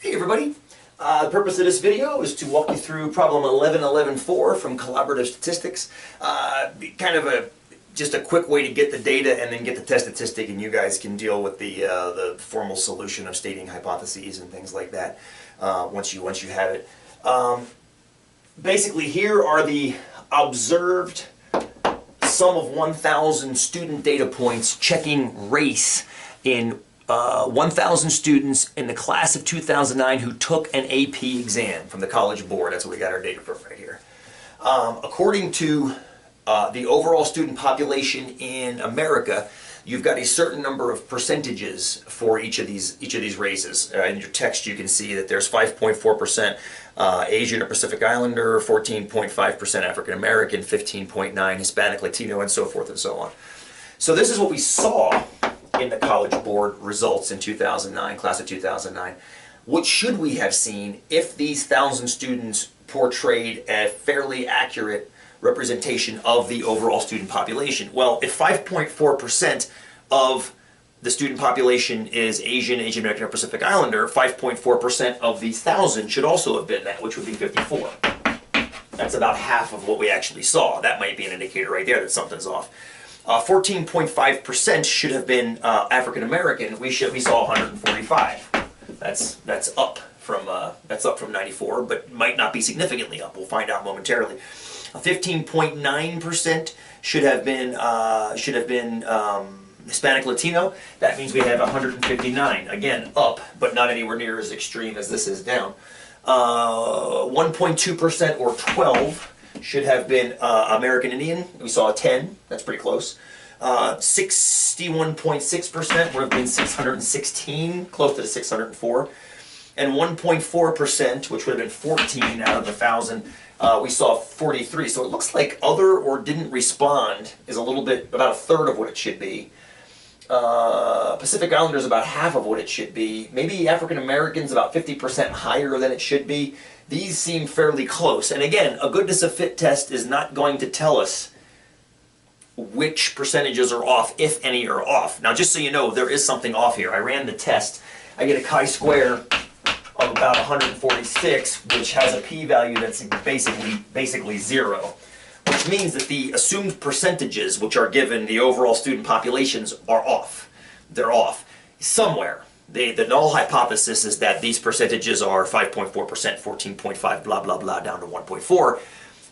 Hey everybody! The purpose of this video is to walk you through problem 11.11.4 from Collaborative Statistics. Just a quick way to get the data and then get the test statistic, and you guys can deal with the formal solution of stating hypotheses and things like that once you have it. Basically, here are the observed sum of 1,000 student data points checking race in 1,000 students in the class of 2009 who took an AP exam from the College Board. That's what we got our data from right here. According to the overall student population in America, you've got a certain number of percentages for each of these races. In your text, you can see that there's 5.4% Asian or Pacific Islander, 14.5% African American, 15.9% Hispanic, Latino, and so forth and so on. So this is what we saw in the College Board results in 2009, class of 2009. What should we have seen if these 1,000 students portrayed a fairly accurate representation of the overall student population? Well, if 5.4% of the student population is Asian, Asian American, or Pacific Islander, 5.4% of these 1,000 should also have been that, which would be 54. That's about half of what we actually saw. That might be an indicator right there that something's off. 14.5% should have been African American. We saw 145. That's up from 94, but might not be significantly up. We'll find out momentarily. 15.9% should have been Hispanic Latino. That means we have 159. Again, up, but not anywhere near as extreme as this is down. 1.2% or 12 should have been American Indian. We saw a 10. That's pretty close. 61.6% would have been 616, close to the 604. And 1.4%, which would have been 14 out of the 1,000, we saw 43. So it looks like other or didn't respond is a little bit, about a third of what it should be. Pacific Islanders about half of what it should be. Maybe African Americans about 50% higher than it should be. These seem fairly close. And again, a goodness of fit test is not going to tell us which percentages are off, if any are off. Now, just so you know, there is something off here. I ran the test. I get a chi-square of about 146, which has a p-value that's basically 0, which means that the assumed percentages, which are given the overall student populations, are off. They're off somewhere. The null hypothesis is that these percentages are 5.4%, 14.5, blah, blah, blah, down to 1.4.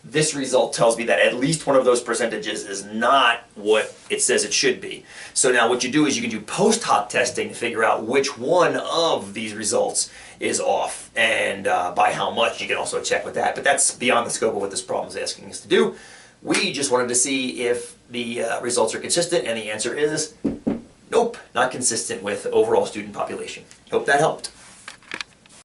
This result tells me that at least one of those percentages is not what it says it should be. So now what you do is you can do post hoc testing to figure out which one of these results is off, and by how much. You can also check with that, but that's beyond the scope of what this problem is asking us to do. We just wanted to see if the results are consistent, and the answer is nope, not consistent with overall student population. Hope that helped.